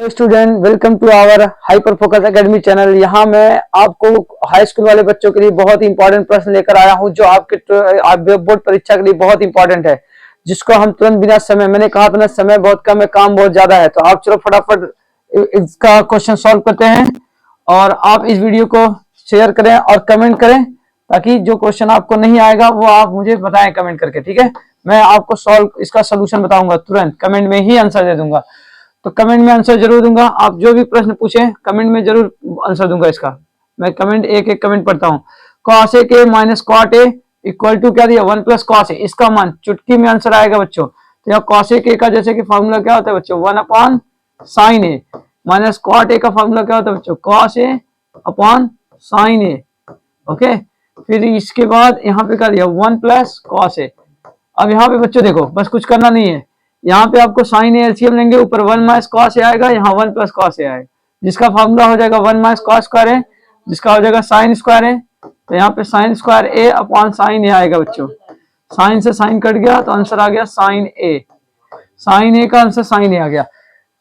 Student, welcome to our hyper focus academy channel. यहाँ मैं आपको हाई स्कूल वाले बच्चों के लिए बहुत ही इंपॉर्टेंट प्रश्न लेकर आया हूँ जो आपके बोर्ड परीक्षा के लिए बहुत इंपॉर्टेंट है, जिसको हम तुरंत बिना समय, मैंने कहा था ना, समय बहुत कम है, काम बहुत ज्यादा है। तो आप चलो फटाफट इसका क्वेश्चन सॉल्व करते हैं और आप इस वीडियो को शेयर करें और कमेंट करें ताकि जो क्वेश्चन आपको नहीं आएगा वो आप मुझे बताएं कमेंट करके। ठीक है, मैं आपको सॉल्व इसका सोल्यूशन बताऊंगा, तुरंत कमेंट में ही आंसर दे दूंगा। तो कमेंट में आंसर जरूर दूंगा। आप जो भी प्रश्न पूछे कमेंट में जरूर आंसर दूंगा इसका। मैं कमेंट एक एक कमेंट पढ़ता हूँ। cos a के minus cot a equal to क्या दिया, 1 प्लस cos a। इसका मान चुटकी में आंसर आएगा बच्चों। तो यहाँ cos a के का जैसे कि फॉर्मूला क्या होता है बच्चों, 1 upon sine A, minus cot a का फॉर्मूला क्या होता है बच्चों, cos a upon sine A. Okay, फिर इसके बाद यहाँ पे क्या दिया, 1 प्लस cos a। अब यहाँ पे बच्चों देखो, बस कुछ करना नहीं है, यहाँ पे आपको साइन एलसीएम लेंगे, ऊपर 1 माइनस कॉस ए आएगा, यहाँ 1 प्लस कॉस ए आएगा, जिसका फॉर्मूला हो जाएगा 1 माइनस कॉस स्क्वायर है, जिसका हो जाएगा साइन स्क्वायर है। तो यहाँ पे साइन स्क्वायर ए अपॉन साइन ए आएगा बच्चों। साइन से साइन कट गया तो आंसर आ गया साइन ए। साइन ए का आंसर साइन ए आ गया।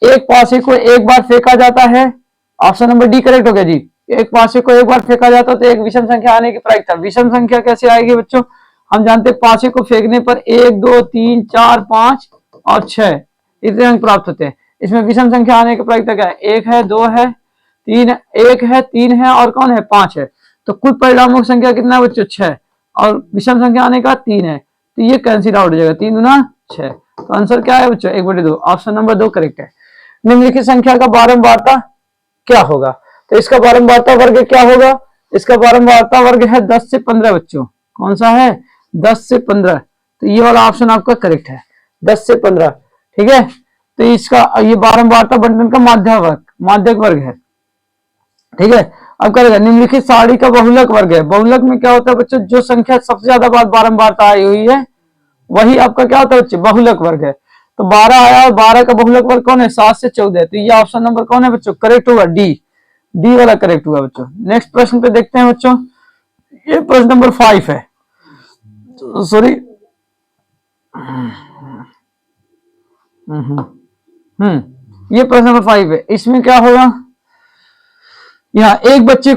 एक पासे को एक बार फेंका जाता है, ऑप्शन नंबर डी करेक्ट हो गया जी। एक पासे को एक बार फेंका जाता है तो एक विषम संख्या आने की प्रायिकता। विषम संख्या कैसे आएगी बच्चों, हम जानते हैं पासे को फेंकने पर 1 2 3 4 5 और 6 इतने अंक प्राप्त होते हैं। इसमें विषम संख्या आने की प्रायिकता क्या है, 1 है, 2 है, 3, 1 है, 3 है और कौन है, 5 है। तो कुल परिणामों की संख्या कितना है बच्चों, 6, और विषम संख्या आने का 3 है, तो ये कैंसिल आउट हो जाएगा, 3 गुना 6। तो आंसर क्या है बच्चों, 1/2। ऑप्शन नंबर 2 करेक्ट है। निम्नलिखित संख्या का बारंबारता क्या होगा, तो इसका बारंबारता वर्ग क्या होगा, इसका बारंबारता वर्ग है 10 से 15 बच्चों। कौन सा है, 10 से 15। तो ये वाला ऑप्शन आपका करेक्ट है, 10 से 15। ठीक है, तो इसका ये बारंबारता बंटन का माध्यक वर्ग है। ठीक है, अब करेगा निम्नलिखित सारणी का बहुलक वर्ग है। बहुलक में क्या होता है बच्चों, जो संख्या सबसे ज्यादा बार बारंबारता आई हुई है वही आपका क्या होता है बच्चों, बहुलक वर्ग है। तो 12 आया और 12 का बहुलक वर्ग कौन है, 7 से 14। तो ये ऑप्शन नंबर कौन है बच्चों, करेक्ट होगा, डी वाला करेक्ट हुआ बच्चों। नेक्स्ट प्रश्न पे देखते हैं बच्चों, ये प्रश्न नंबर 5 है, सॉरी ये प्रश्न नंबर 5 है। इसमें क्या होगा, यहाँ एक बच्चे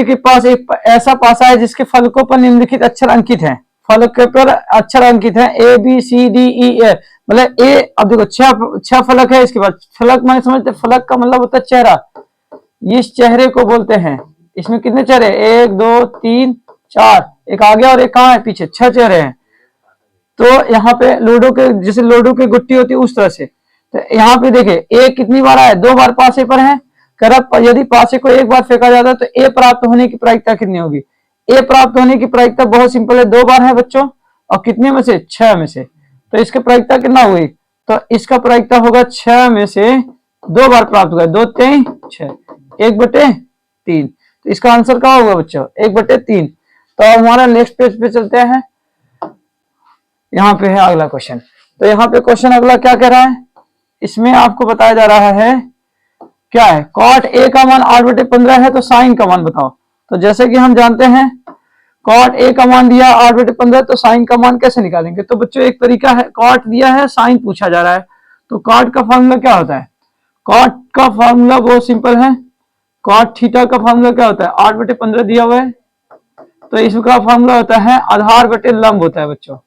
के पास एक ऐसा पासा है जिसके फलकों पर निम्नलिखित अक्षर अंकित हैं। फलक पर अक्षर अंकित हैं A B C D E F, मतलब ए, अब देखो 6 फलक है। इसके बाद फलक माने समझते, फलक का मतलब होता है चेहरा, इस चेहरे को बोलते हैं। इसमें कितने चेहरे, 1 2 3 4, एक आगे और एक कहाँ है, पीछे, 6 चेहरे हैं। तो यहाँ पे लूडो के, जैसे लूडो की गुट्टी होती है उस तरह से। तो यहाँ पे देखे ए कितनी बार आया, 2 बार पासे पर है। यदि पासे को एक बार फेंका जाता है तो ए प्राप्त होने की प्रायिकता कितनी होगी, ए प्राप्त होने की प्रायिकता बहुत सिंपल है, 2 बार है बच्चों, और कितने में से, 6 में से। तो इसकी प्रायिकता कितना हुई, तो इसका प्रायिकता होगा 6 में से 2 बार प्राप्त होगा, 2 3 6, 1/3। तो इसका आंसर क्या होगा बच्चों, 1/3। तो हमारा नेक्स्ट पेज पे चलते हैं। यहाँ पे है अगला क्वेश्चन। तो यहाँ पे क्वेश्चन अगला क्या कह रहा है, इसमें आपको बताया जा रहा है क्या है, cot a का मान 8/15 है, तो साइन का मान बताओ। तो जैसे कि हम जानते हैं cot a का मान दिया 8/15, तो साइन का मान कैसे निकालेंगे। तो बच्चों एक तरीका है, cot दिया है, साइन पूछा जा रहा है, तो cot का फॉर्मूला क्या होता है, cot का फॉर्मूला बहुत सिंपल है। cot थीटा का फॉर्मूला क्या होता है, 8/15 दिया हुआ है, तो इसका फॉर्मूला होता है आधार बटे लंब होता है बच्चों।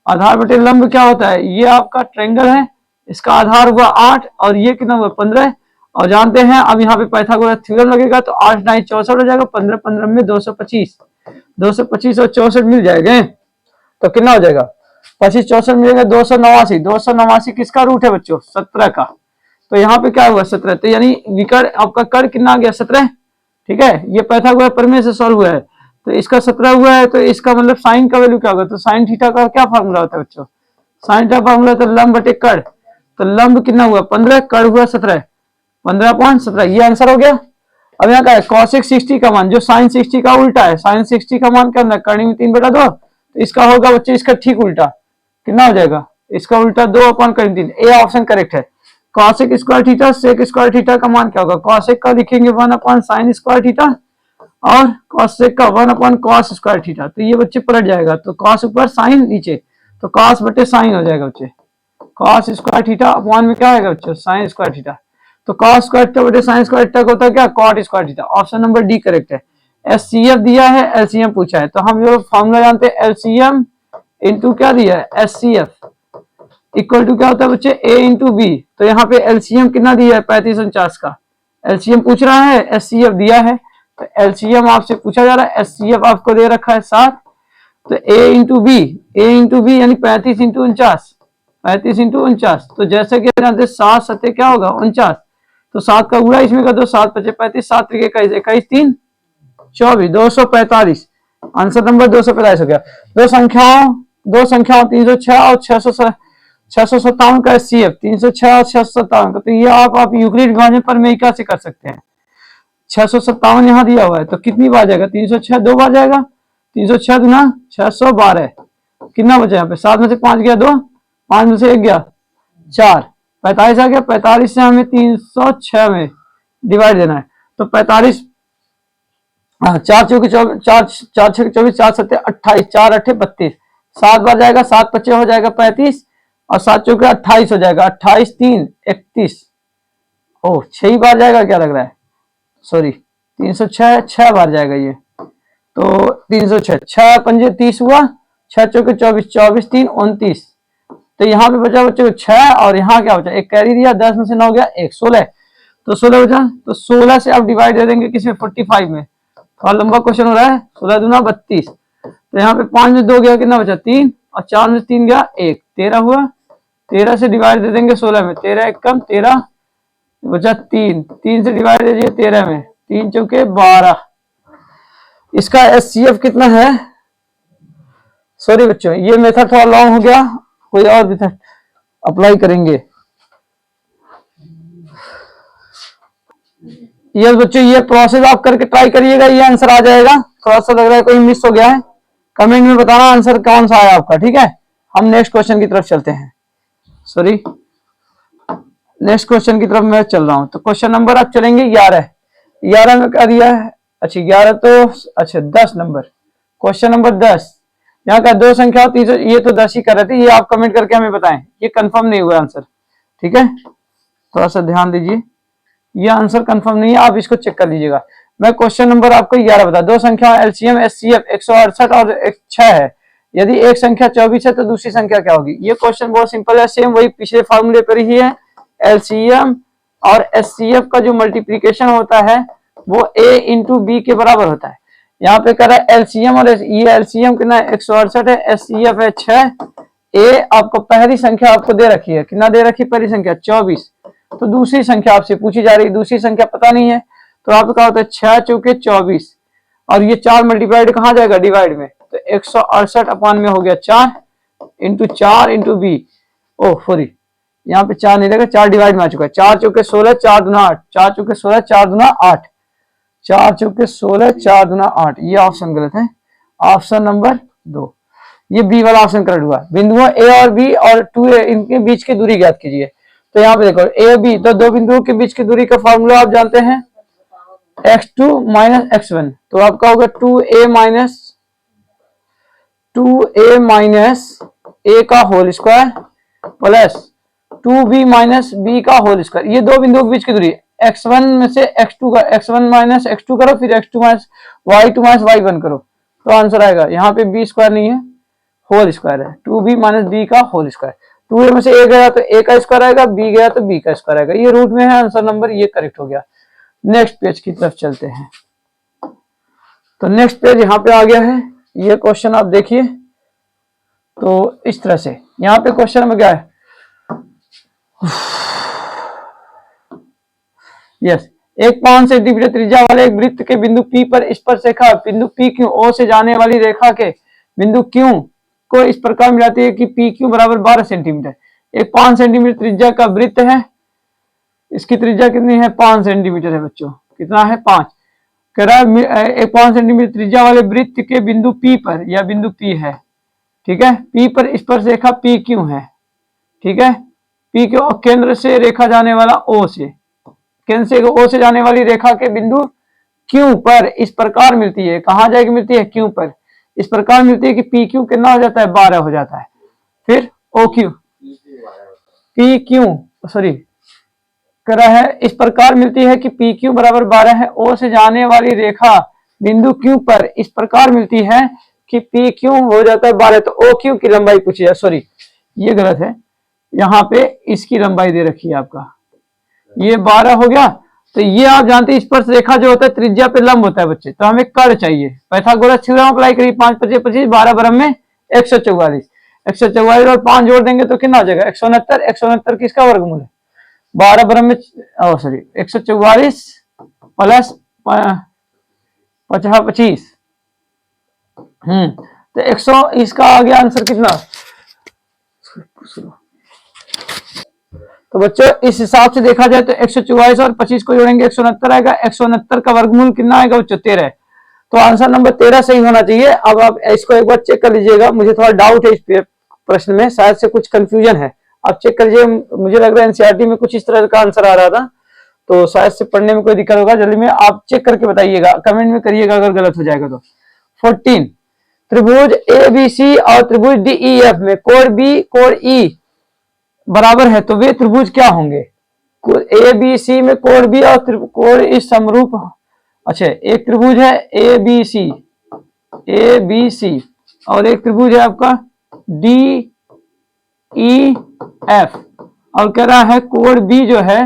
आधार बटे लंब क्या होता है, ये आपका ट्रायंगल है, इसका आधार हुआ 8 और ये कितना हुआ 15। और जानते हैं अब यहाँ पे पाइथागोरस थ्योरम लगेगा, तो 8 9 64 हो जाएगा, 15 15 में 225, 225 और 64 मिल जाएंगे, तो कितना हो जाएगा, 25 64 मिलेगा, 289। 289 किसका रूट है बच्चों, 17 का। तो यहाँ पे क्या हुआ 17, तो यानी विकर्ण आपका कर्ण कितना आ गया, 17। ठीक है, ये पाइथागोरस प्रमेय से सॉल्व हुआ है, तो इसका 17 हुआ है, तो इसका मतलब साइन का वैल्यू क्या होगा, तो साइन थीटा का क्या फॉर्मूला होता है बच्चों, साइन का फॉर्मूला तो लंब बटे कर्ण। तो लंब कितना हुआ 15, कर्ण हुआ 17, 15/17, ये आंसर हो गया। अब यहाँ का है cosec 60 का मान, जो sin 60 का उल्टा है, sin 60 का मान क्या है, कर्ण में 3/2, तो इसका होगा बच्चे इसका ठीक उल्टा, कितना हो जाएगा, इसका उल्टा 2/3। ए ऑप्शन करेक्ट है। cosec square theta, sec square theta का मान क्या होगा, cosec का लिखेंगे 1/sin स्क्वायर थीटा, और cosec का 1/cos स्क्वायर थीटा। तो ये बच्चे पलट जाएगा, तो cos ऊपर साइन नीचे, तो cos बटे साइन हो जाएगा बच्चे। cos स्क्वायर थीटा अपॉन में क्या आएगा बच्चों, sin स्क्वायर थीटा। तो cos स्क्वायर थीटा बटे sin स्क्वायर थीटा होता है क्या, cot square theta. Option number D correct है। एचसीएफ दिया है, एलसीएम पूछा है, तो हम जो फॉर्मूला जानते हैं एलसीएम इंटू क्या दिया है, एचसीएफ इक्वल टू क्या होता है बच्चे, ए इंटू बी। तो यहाँ पे एलसीएम कितना दिया है, 3549 का एलसीएम पूछ रहा है, एचसीएफ दिया है, तो एलसीएम आपसे पूछा जा रहा है, एचसीएफ आपको दे रखा है 7, तो ए इंटू बी यानी 35 इंटू 49, 35 इंटू 49। तो जैसे कि जानते 7 सत्ते क्या होगा 49, तो 7 का गुणा इसमें कर दो, 7 पचे 35, 7 त्रिक 21, 21 3 24, 245। आंसर नंबर 245 हो गया। दो संख्याओं 306 और 657 का एचसीएफ, 306 और 657 का, तो ये आप यूक्लिड विभाजन प्रमेयिका से कर सकते हैं। 657 यहाँ दिया हुआ है, तो कितनी बार जाएगा, 306 2 बार जाएगा, 306 गुना 612, कितना बचा यहाँ पे, 7 में से 5 गया 2, 5 में से 1 गया 4, 45 आ गया। 45 से हमें 306 में डिवाइड देना है, तो 45 4 चौके 24, 4 6 24, 4 7 28, 4 8 32, 7 बार जाएगा, 7 25 हो जाएगा 35 और 7 चौके 28 हो जाएगा, 28 3 31, ओ 6 बार जाएगा, क्या लग रहा है, सॉरी 306 6 बार जाएगा ये, तो 306 6 पंजे 30 हुआ, 6 चौके 24, 24 3 29, तो यहाँ पे बचा बच्चों 6 और यहाँ क्या बचा, एक कैरी दिया, 10 में से 9 गया 1, 16, तो 16 बचा, तो 16 से आप डिवाइड दे देंगे किसमें, 45 में। थोड़ा लंबा क्वेश्चन हो रहा है, 16 दूना 32, तो यहाँ पे 5 में 2 गया, कितना बचा 3, और 4 में 3 गया 1, 13 हुआ, 13 से डिवाइड दे देंगे 16 में, 13 1 कम 13 बचा 3, 3 से डिवाइड दे दिए 13 में, 3 चौके 12। इसका एचसीएफ कितना है, सॉरी बच्चों ये मेथड थोड़ा लॉन्ग हो गया, कोई और मेथड अप्लाई करेंगे। ये बच्चों ये प्रोसेस आप करके ट्राई करिएगा, ये आंसर आ जाएगा। थोड़ा सा लग रहा है कोई मिस हो गया है, कमेंट में बताना आंसर कौन सा आया आपका, ठीक है। हम नेक्स्ट क्वेश्चन की तरफ चलते हैं, सॉरी नेक्स्ट क्वेश्चन की तरफ मैं चल रहा हूं। तो क्वेश्चन नंबर आप चलेंगे 11 में क्या दिया है, अच्छा 11 तो अच्छा 10 नंबर, क्वेश्चन नंबर 10, यहाँ का दो संख्या होती है, ये तो 10 ही कर रहे थे, ये आप कमेंट करके हमें बताएं, ये कंफर्म नहीं हुआ आंसर, ठीक है, थोड़ा सा ध्यान दीजिए, ये आंसर कंफर्म नहीं है, आप इसको चेक कर लीजिएगा। मैं क्वेश्चन नंबर आपको 11 बता, दो संख्या एलसीएम एचसीएफ 168 और 6 है, यदि एक संख्या 24 है तो दूसरी संख्या क्या होगी। ये क्वेश्चन बहुत सिंपल है, सेम वही पिछले फॉर्मूले पर ही है। एलसीएम और एचसीएफ का जो मल्टीप्लीकेशन होता है वो ए इंटू बी के बराबर होता है। यहाँ पे कह रहा है एलसीएम, और ये एलसीएम कितना है 168 है, एचसीएफ है 6, ए आपको पहली संख्या आपको दे रखी है, कितना दे रखी है पहली संख्या 24, तो दूसरी संख्या आपसे पूछी जा रही है, दूसरी संख्या पता नहीं है, तो आपको क्या होता है 6 चौके 24, और ये 4 मल्टीप्लाइड कहाँ जाएगा डिवाइड में, तो 168 अपॉन में हो गया 4 इंटू बी, ओ सॉरी यहाँ पे 4 नहीं लगेगा, 4 डिवाइड में आ चुका है, 4 चौके 16 4 दूना 8, 4 चौके 16 4 दूना 8, 4 चौके 16 4 दूना 8, ये ऑप्शन गलत है, ऑप्शन नंबर 2, ये बी वाला ऑप्शन करेक्ट हुआ। बिंदुओं ए और बी और 2a इनके बीच की दूरी ज्ञात कीजिए। तो यहाँ पे देखो ए बी, तो दो बिंदुओं के बीच की दूरी का फॉर्मूला आप जानते हैं x2 माइनस x1, तो आपका होगा 2a माइनस a का whole square plus 2b minus b का होल स्क्वायर, ये दो बिंदुओं के बीच की दूरी, x1 में से x2 का x1 माइनस x2 करो, फिर x2 minus y2 minus y1 करो, तो आंसर आएगा, यहाँ पे b स्क्वायर नहीं है होल स्क्वायर है, 2b माइनस b का होल स्क्वायर, 2a में से a गया तो a का स्क्वायर आएगा, b गया तो b का स्क्वायर आएगा, ये रूट में है आंसर नंबर, ये करेक्ट हो गया। नेक्स्ट पेज की तरफ चलते हैं, तो नेक्स्ट पेज यहाँ पे आ गया है, ये क्वेश्चन आप देखिए, तो इस तरह से यहाँ पे क्वेश्चन में क्या है, यस एक 5 सेंटीमीटर त्रिज्या वाले एक वृत्त के बिंदु P पर स्पर्शरेखा बिंदु P Q O से जाने वाली रेखा के बिंदु Q को इस प्रकार मिलाती है कि PQ बराबर 12 सेंटीमीटर। एक 5 सेंटीमीटर त्रिज्या का वृत्त है, इसकी त्रिज्या कितनी है 5 सेंटीमीटर है बच्चों, कितना है 5, कह रहा है एक 5 सेंटीमीटर त्रिज्या वाले वृत्त के बिंदु P पर, यह बिंदु P है, ठीक है, P पर स्पर्शरेखा PQ है, ठीक है, PQ केंद्र से रेखा जाने वाला O से, केंद्र से O से जाने वाली रेखा के बिंदु Q पर इस प्रकार मिलती है, कहां जाके मिलती है Q पर, इस प्रकार मिलती है कि PQ कितना हो जाता है 12 हो जाता है, फिर OQ पी क्यू सॉरी कर रहा है, इस प्रकार मिलती है कि पी क्यू बराबर 12 है। ओ से जाने वाली रेखा बिंदु क्यू पर इस प्रकार मिलती है कि पी क्यू हो जाता है 12। तो ओ क्यू की लंबाई पूछी है, सॉरी ये गलत है, यहाँ पे इसकी लंबाई दे रखी है आपका, ये 12 हो गया। तो ये आप जानते हैं स्पर्श रेखा जो होता है त्रिज्या पे लंब होता है बच्चे, तो हमें कर्ण चाहिए। पैथागोरस थ्योरम अप्लाई करिए, 5 25 25 12 बरम में 144, 144 और 5 जोड़ देंगे तो कितना आ जाएगा 169, 169 किसका वर्गमूल है 12 बरम में सॉरी 144 प्लस 50 25 तो 100 इसका आ गया आंसर कितना। तो बच्चों इस हिसाब से देखा जाए तो 144 और 25 को जोड़ेंगे 169 आएगा, 169 का वर्गमूल कितना आएगा बच्चों 13। तो आंसर नंबर 13 सही होना चाहिए। अब आप इसको एक बार चेक कर लीजिएगा, मुझे थोड़ा डाउट है इस प्रश्न में, शायद से कुछ कंफ्यूजन है, आप चेक कर लीजिए। मुझे लग रहा है एनसीईआरटी में कुछ इस तरह का आंसर आ रहा था, तो शायद से पढ़ने में कोई दिक्कत होगा। जल्दी में आप चेक करके बताइएगा, कमेंट में करिएगा अगर गलत हो जाएगा तो। 14 त्रिभुज ए बी सी और त्रिभुज डी ई एफ में कोण बी कोण ई बराबर है, तो वे त्रिभुज क्या होंगे। ए बी सी में कोण बी और कोण इस समरूप, अच्छा एक त्रिभुज है ए बी सी और एक त्रिभुज है आपका डी ई एफ, और कह रहा है कोण बी जो है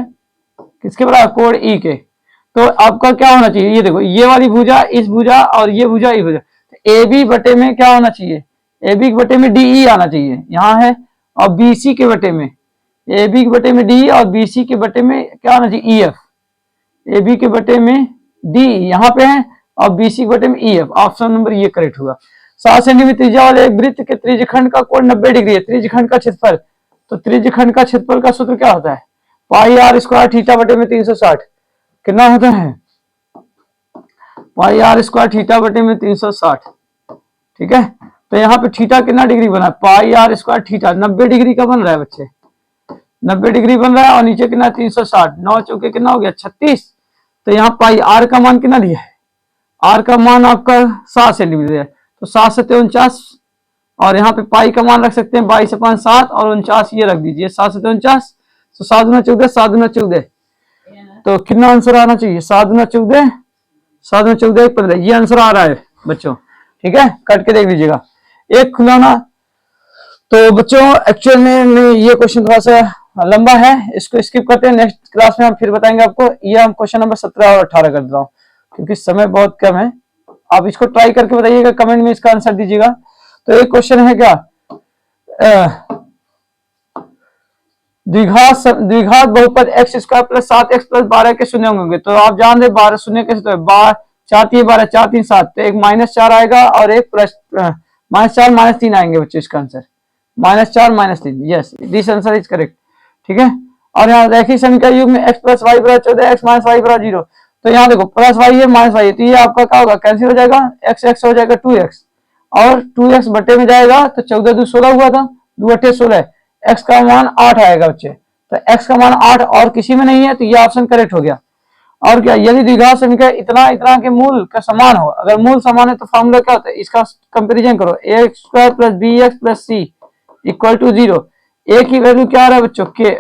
किसके बराबर कोण ई के। तो आपका क्या होना चाहिए, ये देखो ये वाली भुजा इस भुजा और ये भुजा ई भुजा, तो ए बी बटे में क्या होना चाहिए, ए बी के बटे में डी ई आना चाहिए यहाँ है, और बी सी के बटे में ए बी के बटे में डी और बी सी के बटे में क्या होना चाहिए ई एफ, ए बी के बटे में डी यहाँ पे है और बी सी के बटे में ई एफ। ऑप्शन नंबर ये करेक्ट होगा। 7 सेंटीमीटर त्रिज्या वाले एक वृत्त के त्रिज्यखंड का कोण 90 डिग्री है, त्रिज्यखंड का क्षेत्रफल, तो त्रिज्यखंड का क्षेत्रफल का सूत्र क्या होता है पाई आर स्क्वायर थीटा बटे में 360 कितना होता है पाई आर स्क्वायर थीटा बटे में 360, ठीक है। तो यहाँ पे थीटा कितना डिग्री बना है पाई आर स्क्वायर थीटा 90 डिग्री का बन रहा है बच्चे, 90 डिग्री बन रहा है, और नीचे कितना 360, 9 चौके कितना हो गया 36। तो यहाँ पाई आर का मान कितना दिया है, आर का मान आपका 7 सेंटीमीटर है, तो 7 से 49, और यहाँ पे पाई का मान रख सकते हैं 22 से 5 7 और 49 ये रख दीजिए 7 से 49, तो 7 गुना 14 7 गुना 14, तो कितना आंसर आना चाहिए 7 गुना 14 7 गुना 14 15, ये आंसर आ रहा है बच्चों, ठीक है। कट के देख लीजिएगा एक खुलाना। तो बच्चों एक्चुअल में ये क्वेश्चन थोड़ा सा लंबा है, इसको स्किप करते हैं, नेक्स्ट क्लास में हम फिर बताएंगे आपको। ये हम क्वेश्चन नंबर 17 और 18 कर देता हूँ क्योंकि समय बहुत कम है। आप इसको ट्राई करके बताइएगा, कमेंट में इसका आंसर दीजिएगा। तो एक क्वेश्चन है क्या द्विघात बहुपद x square plus 7x plus 12 के शून्य होंगे। तो आप जान रहे 12 शून्य कैसे, तो 4 3 12 4 3 7, तो एक -4 आएगा और एक प्लस -4 -3 आएंगे बच्चे, इसका answer -4 -3, yes this answer is correct, ठीक है। और यहाँ रैखिक समीकरण युग में x प्लस वाई बराबर 14 x माइनस वाई बराबर 0, तो यहाँ देखो प्लस वाई है माइनस वाई है, तो ये आपका क्या होगा कैंसिल हो जाएगा, x x हो जाएगा 2x और 2x बटे में जाएगा, तो 14 2 16 हुआ था, 2 8 16, x का मान 8 आएगा बच्चे, तो x का मान 8 और किसी में नहीं है, तो ये ऑप्शन करेक्ट हो गया। और क्या, यदि द्विघात समीकरण इतना इतना के मूल का समान हो, अगर मूल समान है तो फॉर्मूला क्या होता है, इसका कंपेरिजन करो, a square plus b x plus c equal to 0। a की वैल्यू क्या आ रहा है बच्चों k,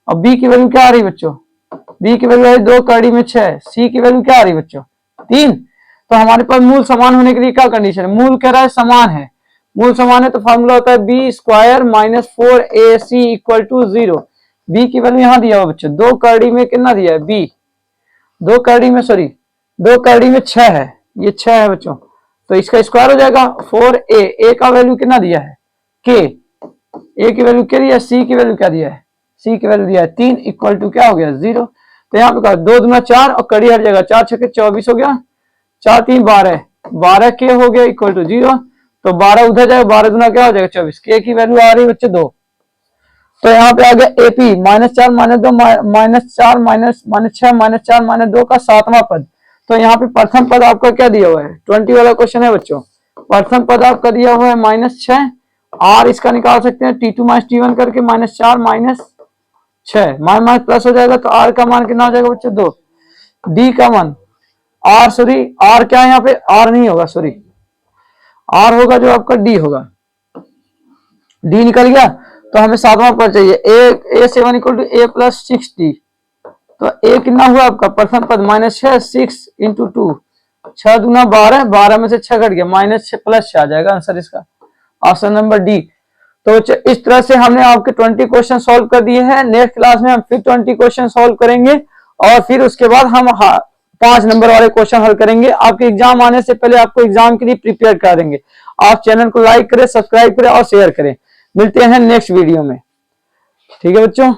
और b की वैल्यू क्या आ रही है बच्चों, b की वैल्यू है 2 कड़ी में 6, c की वैल्यू क्या आ रही है बच्चों 3। तो हमारे पास मूल समान होने के लिए क्या कंडीशन है, मूल कह रहा है समान है, मूल समान है तो फॉर्मूला होता है B square minus 4ac equal to 0। B की वैल्यू यहाँ दिया हुआ बच्चों, 2 कड़ी में कितना दिया है b, 2 कड़ी में सॉरी 2 कड़ी में 6 है, ये 6 है बच्चों, तो इसका स्क्वायर हो जाएगा 4a, a का वैल्यू कितना दिया है k, a की वैल्यू क्या दिया है, c की वैल्यू क्या दिया है, c की वैल्यू दिया है 3 इक्वल टू क्या हो गया 0। तो यहाँ पे 2 दूना 4 और कड़ी हट जाएगा, 4 6 24 हो गया, 4 3 12, 12 के हो गया इक्वल टू 0, तो 12 उधर जाएगा, 12 दूना क्या हो जाएगा 24, के की वैल्यू आ रही है बच्चे 2। तो यहाँ पे आ गया एपी -4 -2 -4 -6 -4 -2 का 7वां पद। तो यहाँ पे प्रथम पद आपका क्या दिया हुआ है, 20 वाला क्वेश्चन है बच्चों, प्रथम पद आपका दिया हुआ है -6, r इसका निकाल सकते हैं t2 - t1 करके -4 -6 माइनस प्लस हो जाएगा, तो r का मान कितना हो जाएगा बच्चों 2, d का मान r सॉरी r क्या है यहाँ पे, r नहीं होगा सॉरी, r होगा जो आपका d होगा, d निकल गया, तो हमें सातवां पद चाहिए। a7 equal to a plus 60। तो a कितना हुआ आपका प्रथम पद -6, 6 इंटू 2, 6 दूना 12, 12 में से 6 घट गया, -6 +6 आ जाएगा आंसर इसका, ऑप्शन नंबर डी। तो इस तरह से हमने आपके 20 क्वेश्चन सॉल्व कर दिए हैं। नेक्स्ट क्लास में हम फिर 20 क्वेश्चन सॉल्व करेंगे और फिर उसके बाद हम 5 नंबर वाले क्वेश्चन हल करेंगे। आपके एग्जाम आने से पहले आपको एग्जाम के लिए प्रिपेयर कर देंगे। आप चैनल को लाइक करें, सब्सक्राइब करें और शेयर करें। मिलते हैं नेक्स्ट वीडियो में। ठीक है बच्चों।